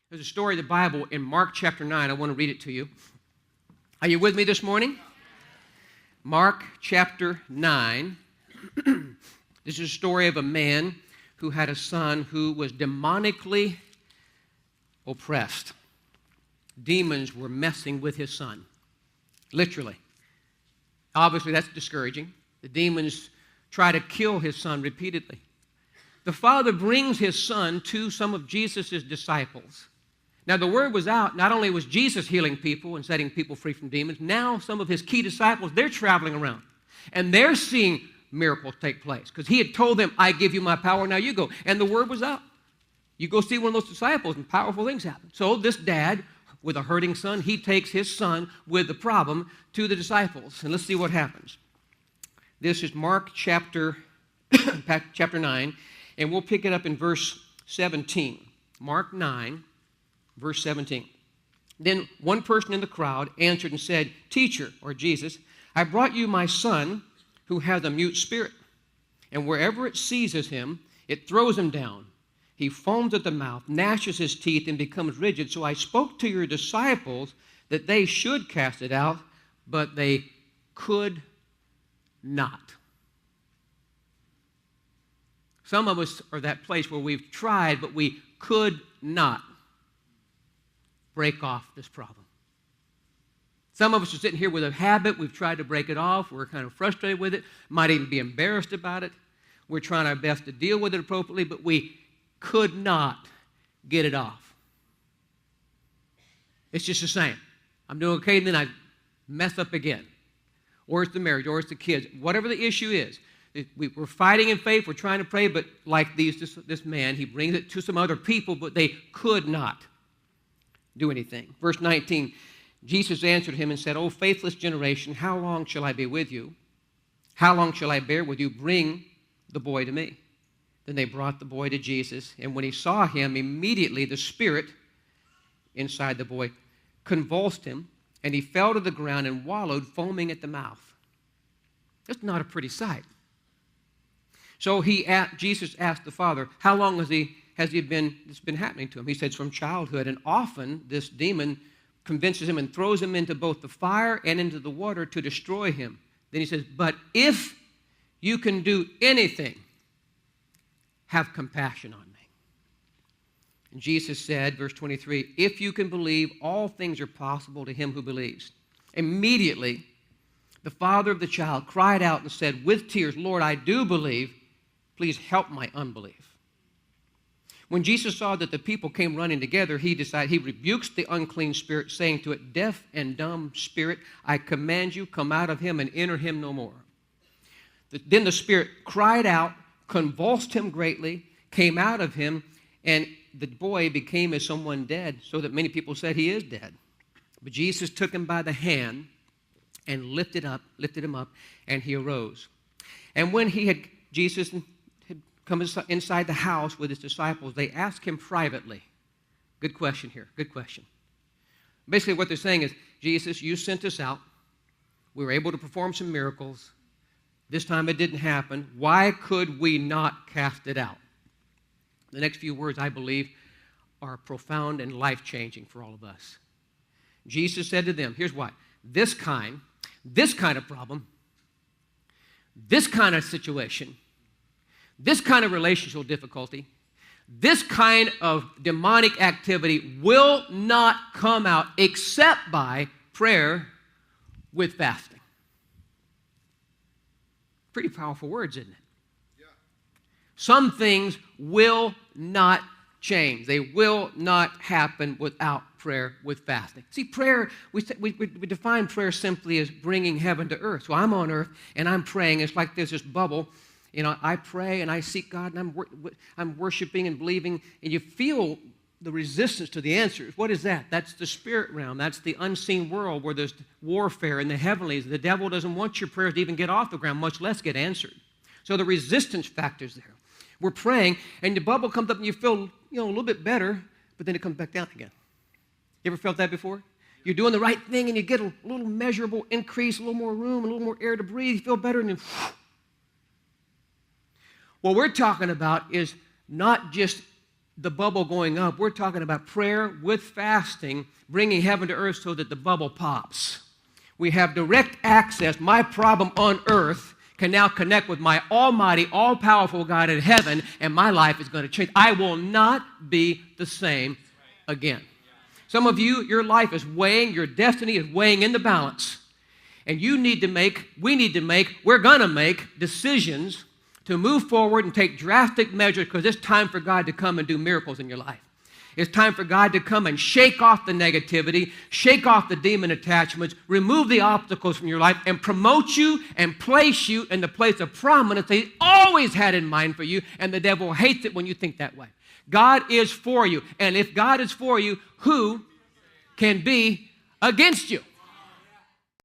There's a story in the Bible in Mark chapter 9. I want to read it to you. Are you with me this morning? Mark chapter 9. This is a story of a man who had a son who was demonically oppressed. Demons were messing with his son, literally. Obviously, that's discouraging. The demons try to kill his son repeatedly. The father brings his son to some of Jesus' disciples. Now, the word was out. Not only was Jesus healing people and setting people free from demons, now some of his key disciples, they're traveling around. And they're seeing miracles take place because he had told them, I give you my power, now you go. And the word was out. You go see one of those disciples and powerful things happen. So this dad with a hurting son, he takes his son with the problem to the disciples. And let's see what happens. This is Mark chapter 9, and we'll pick it up in verse 17. Mark 9, verse 17. Then one person in the crowd answered and said, Teacher, or Jesus, I brought you my son who has a mute spirit, and wherever it seizes him, it throws him down. He foams at the mouth, gnashes his teeth, and becomes rigid. So I spoke to your disciples that they should cast it out, but they could not. Some of us are that place where we've tried, but we could not break off this problem. Some of us are sitting here with a habit. We've tried to break it off. We're kind of frustrated with it, might even be embarrassed about it. We're trying our best to deal with it appropriately, but we could not get it off. It's just the same. I'm doing okay, and then I mess up again. Or it's the marriage, or it's the kids. Whatever the issue is, we're fighting in faith. We're trying to pray, but like this man, he brings it to some other people, but they could not do anything. Verse 19, Jesus answered him and said, O faithless generation, how long shall I be with you? How long shall I bear with you? Bring the boy to me. Then they brought the boy to Jesus, and when he saw him, immediately the spirit inside the boy convulsed him, and he fell to the ground and wallowed, foaming at the mouth. That's not a pretty sight. So Jesus asked the father, how long has it's been happening to him? He says from childhood, and often this demon convinces him and throws him into both the fire and into the water to destroy him. Then he says, but if you can do anything, have compassion on me. And Jesus said, verse 23, if you can believe, all things are possible to him who believes. Immediately, the father of the child cried out and said with tears, Lord, I do believe. Please help my unbelief. When Jesus saw that the people came running together, he rebukes the unclean spirit, saying to it, deaf and dumb spirit, I command you, come out of him and enter him no more. Then the spirit cried out, convulsed him greatly, came out of him, and the boy became as someone dead, so that many people said he is dead. But Jesus took him by the hand and lifted him up, and he arose. And when Jesus had come inside the house with his disciples, they asked him privately. Good question here, good question. Basically what they're saying is, Jesus, you sent us out. We were able to perform some miracles. This time it didn't happen. Why could we not cast it out? The next few words, I believe, are profound and life-changing for all of us. Jesus said to them, here's why. This kind of problem, this kind of situation, this kind of relational difficulty, this kind of demonic activity will not come out except by prayer with fasting. Pretty powerful words, isn't it? Yeah. Some things will not change. They will not happen without prayer with fasting. See, prayer, we define prayer simply as bringing heaven to earth. So I'm on earth and I'm praying. It's like there's this bubble. You know, I pray and I seek God and I'm worshiping and believing, and you feel the resistance to the answers. What is that? That's the spirit realm. That's the unseen world where there's warfare in the heavenlies. The devil doesn't want your prayers to even get off the ground, much less get answered. So the resistance factor's there. We're praying, and the bubble comes up, and you feel, a little bit better, but then it comes back down again. You ever felt that before? You're doing the right thing, and you get a little measurable increase, a little more room, a little more air to breathe. You feel better, and then what we're talking about is not just the bubble going up. We're talking about prayer with fasting, bringing heaven to earth so that the bubble pops. We have direct access. My problem on earth can now connect with my almighty, all-powerful God in heaven, and my life is going to change. I will not be the same again. Some of you, your life is weighing, your destiny is weighing in the balance. And you need to make, we need to make, we're going to make decisions to move forward and take drastic measures because it's time for God to come and do miracles in your life. It's time for God to come and shake off the negativity, shake off the demon attachments, remove the obstacles from your life, and promote you and place you in the place of prominence that He always had in mind for you, and the devil hates it when you think that way. God is for you, and if God is for you, who can be against you?